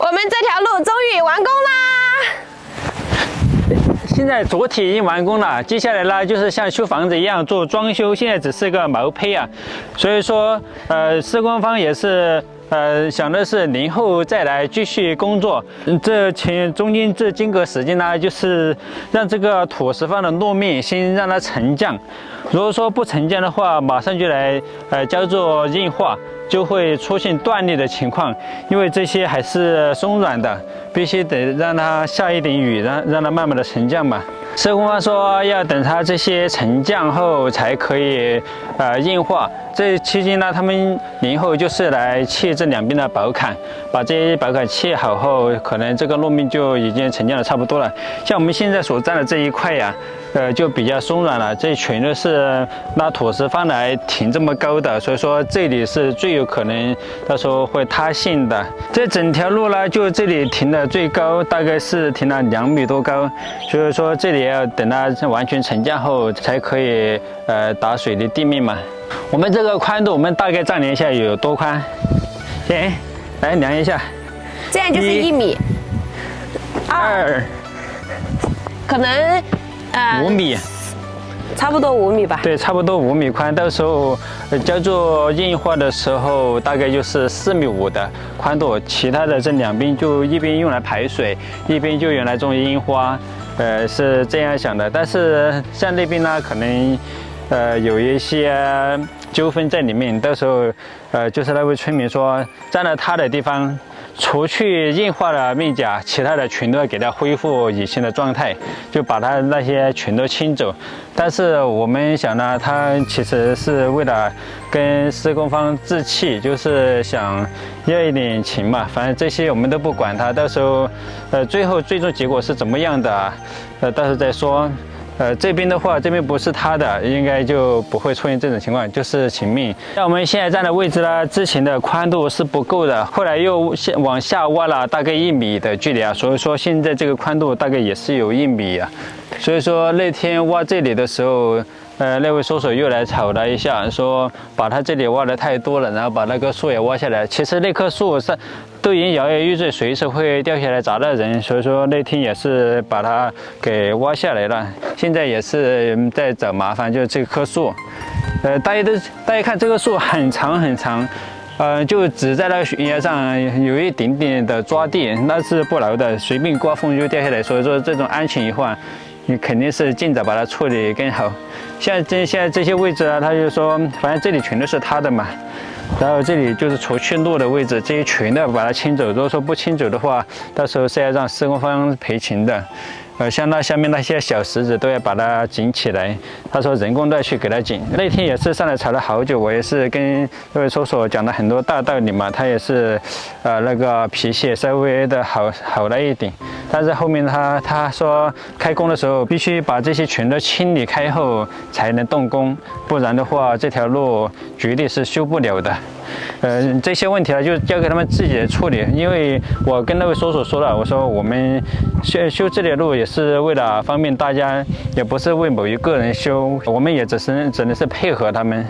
我们这条路终于完工啦！现在主体已经完工了，接下来呢就是像修房子一样做装修，现在只是个毛坯啊，所以说施工方也是想的是年后再来继续工作。中间经过时间呢，就是让这个土石方的路面先让它沉降，如果说不沉降的话，马上就来叫做硬化。就会出现断裂的情况，因为这些还是松软的，必须得让它下一点雨，让它慢慢的沉降嘛。施工方说要等它这些沉降后才可以硬化。这期间呢，他们年后就是来砌这两边的薄坎，把这些薄坎砌好后，可能这个路面就已经沉降的差不多了。像我们现在所站的这一块呀，就比较松软了，这全都是拿土石方来停这么高的，所以说这里是最有可能到时候会塌陷的。这整条路呢，就这里停的最高大概是停了2米多高，所以说这里要等它完全沉降后才可以打水的地面嘛。我们这个宽度，我们大概丈量一下有多宽？行，来量一下，这样就是1米2，可能5米。差不多5米吧。对，差不多5米宽，到时候叫做硬化的时候，大概就是4.5米的宽度。其他的这两边就一边用来排水，一边就用来种樱花，是这样想的。但是像那边呢，可能有一些纠纷在里面，到时候就是那位村民说，占了他的地方，除去硬化的面积，其他的全都要给它恢复以前的状态，就把它那些全都清走。但是我们想呢，他其实是为了跟施工方置气，就是想要一点情嘛。反正这些我们都不管它，到时候最终结果是怎么样的，到时候再说。这边的话，这边不是他的，应该就不会出现这种情况，就是情面。像我们现在站的位置呢，之前的宽度是不够的，后来又往下挖了大概1米的距离啊，所以说现在这个宽度大概也是有1米啊。所以说那天挖这里的时候，那位叔叔又来吵了一下，说把他这里挖的太多了，然后把那棵树也挖下来。其实那棵树是都已经摇摇欲坠，随时会掉下来砸到人，所以说那天也是把它给挖下来了。现在也是在找麻烦，就是这棵树。大家看这个树很长很长，就只在那个悬崖上有一点点的抓地，那是不牢的，随便刮风就掉下来。所以说这种安全隐患，你肯定是尽早把它处理更好。现在这些位置啊，他就说，反正这里全都是他的嘛。然后这里就是除去路的位置，这些全都要把它清走。如果说不清走的话，到时候是要让施工方赔钱的。像那下面那些小石子都要把它紧起来。他说人工都要去给它紧。那天也是上来吵了好久，我也是跟那位叔叔讲了很多大道理嘛，他也是那个脾气稍微的好了一点。但是后面他说开工的时候必须把这些全都清理开后才能动工，不然的话这条路绝对是修不了的。这些问题呢就交给他们自己来处理，因为我跟那位叔叔说了，我说我们修这里的路也是为了方便大家，也不是为某一个人修，我们也只能是配合他们。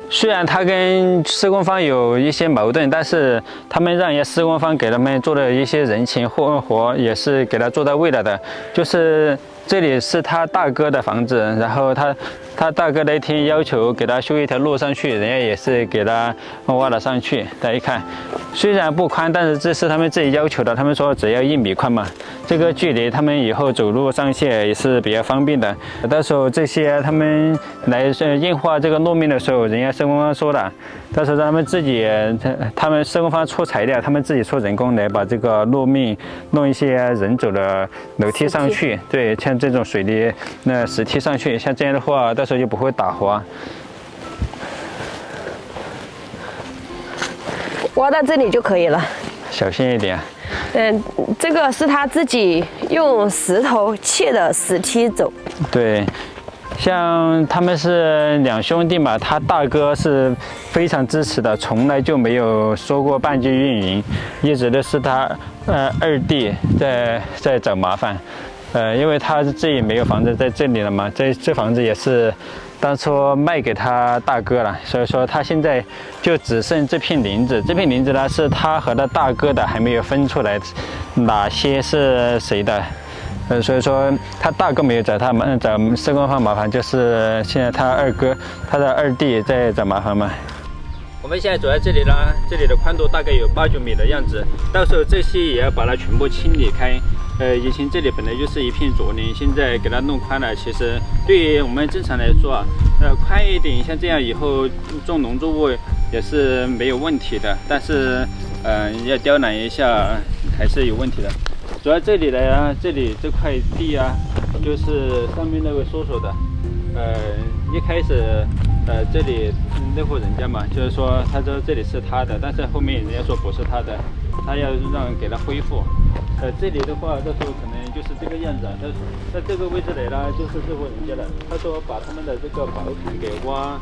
虽然他跟施工方有一些矛盾，但是他们让人家施工方给他们做的一些人情活也是给他做到位了的。就是这里是他大哥的房子，然后他大哥那天要求给他修一条路上去，人家也是给他挖了上去。大家一看，虽然不宽，但是这是他们自己要求的，他们说只要1米宽嘛，这个距离他们以后走路上去也是比较方便的。到时候这些他们来硬化这个路面的时候，人家施工方说了，到时候让他们自己，他们施工方出材料，他们自己出人工来把这个路面弄一些人走的楼梯上去。对，像这种水泥石梯上去，像这样的话，到时候就不会打滑。挖到这里就可以了，小心一点。这个是他自己用石头砌的石梯走。对，像他们是2兄弟嘛，他大哥是非常支持的，从来就没有说过半句怨言，一直都是他二弟在找麻烦。因为他自己没有房子在这里了嘛，这房子也是当初卖给他大哥了，所以说他现在就只剩这片林子。这片林子呢是他和他大哥的，还没有分出来哪些是谁的。所以说他大哥没有找施工方麻烦，就是现在他二哥、他的二弟在找麻烦嘛。我们现在走在这里啦，这里的宽度大概有8、9米的样子，到时候这些也要把它全部清理开。以前这里本来就是一片竹林，现在给它弄宽了。其实对于我们正常来说啊，宽一点，像这样以后种农作物也是没有问题的。但是，要刁难一下还是有问题的。主要这里来啊，这里这块地啊，就是上面那位叔叔的。一开始，这里那户人家嘛，就是说他说这里是他的，但是后面人家说不是他的，他要让给他恢复。这里的话，到时候可能就是这个样子啊。在这个位置来了，就是这户人家的。他说把他们的这个宝坎给挖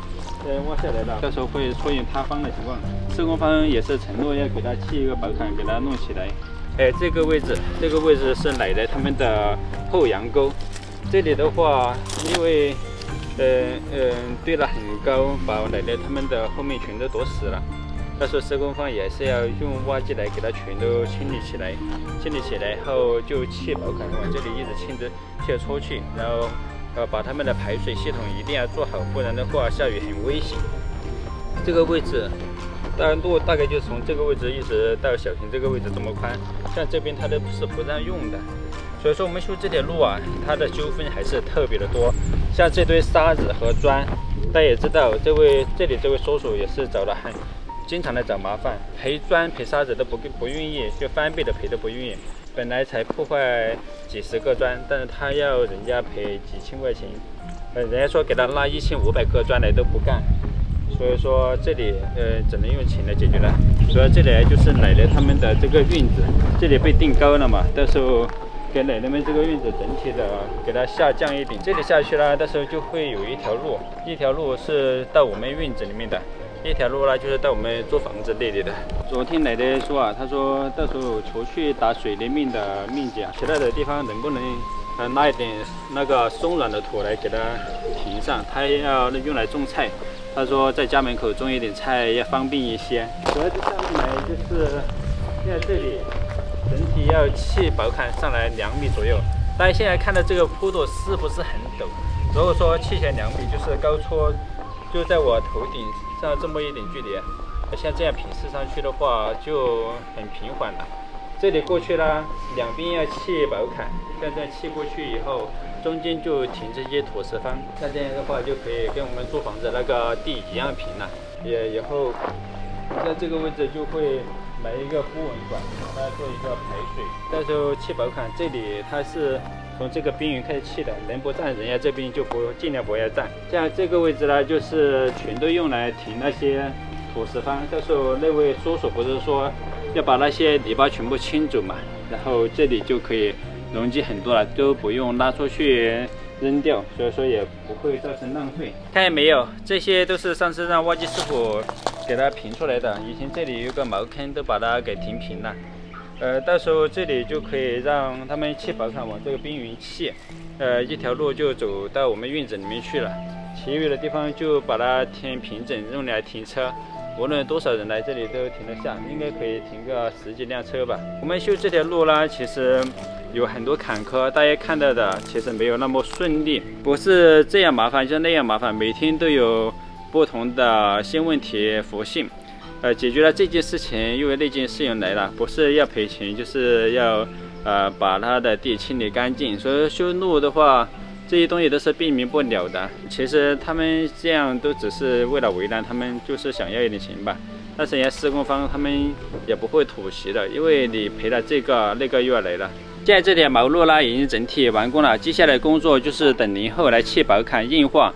下来了，到时候会出现塌方的情况。施工方也是承诺要给他砌一个宝坎，给他弄起来。这个位置是奶奶他们的后阳沟。这里的话，因为堆了很高，把奶奶他们的后面全都堵死了。到时候施工方也是要用挖机来给它全都清理起来，后就砌宝坎往这里一直砌出去，然后把他们的排水系统一定要做好，不然的话下雨很危险。这个位置，路大概就从这个位置一直到小亭这个位置这么宽，像这边它都是不让用的。所以说我们修这条路啊，它的纠纷还是特别的多。像这堆沙子和砖，大家也知道，这位叔叔也是经常来找麻烦，赔砖赔沙子都不愿意，就翻倍的赔都不愿意。本来才破坏几十个砖，但是他要人家赔几千块钱，人家说给他拉1500个砖来都不干。所以说这里只能用钱来解决了。主要这里就是奶奶他们的这个院子，这里被定高了嘛，到时候给奶奶们这个院子整体的给它下降一点，这里下去了，到时候就会有一条路是到我们院子里面的，一条路呢就是到我们租房子那里的。昨天奶奶说啊，她说到时候除去打水泥面的面积啊，其他的地方能不能拉一点那个松软的土来给它填上，她要用来种菜。她说在家门口种一点菜要方便一些。主要这下面来就是现在这里整体要砌宝坎上来2米左右，大家现在看到这个坡度是不是很陡？如果说砌起来2米，就是高出就在我头顶上这么一点距离，像这样平视上去的话就很平缓了。这里过去啦，两边要砌宝坎，像这样砌过去以后，中间就停这些土石方，像这样的话就可以跟我们租房子那个地一样平了。以后在这个位置就会来一个波纹管，把它做一个排水。到时候砌宝坎，这里它是从这个边缘开始砌的，人不站，人家这边就尽量不要站。像这个位置呢，就是全都用来停那些土石方。到时候那位叔叔不是说要把那些泥巴全部清走嘛，然后这里就可以容积很多了，都不用拉出去扔掉，所以说也不会造成浪费。看见没有，这些都是上次让挖机师傅给它平出来的。以前这里有个茅坑，都把它给填平了。到时候这里就可以让他们砌宝坎往这个边缘砌，一条路就走到我们院子里面去了，其余的地方就把它填平整，用来停车。无论多少人来这里都停得下，应该可以停个10几辆车吧。我们修这条路呢，其实有很多坎坷，大家看到的其实没有那么顺利，不是这样麻烦就那样麻烦，每天都有不同的新问题浮现。解决了这件事情，又有那件事情来了，不是要赔钱，就是要把他的地清理干净。所以修路的话，这些东西都是避免不了的。其实他们这样都只是为了为难他们，就是想要一点钱吧。但是人家施工方他们也不会妥协的，因为你赔了这个，那个又要来了。现在这条毛路呢已经整体完工了，接下来工作就是等年后来砌宝坎硬化。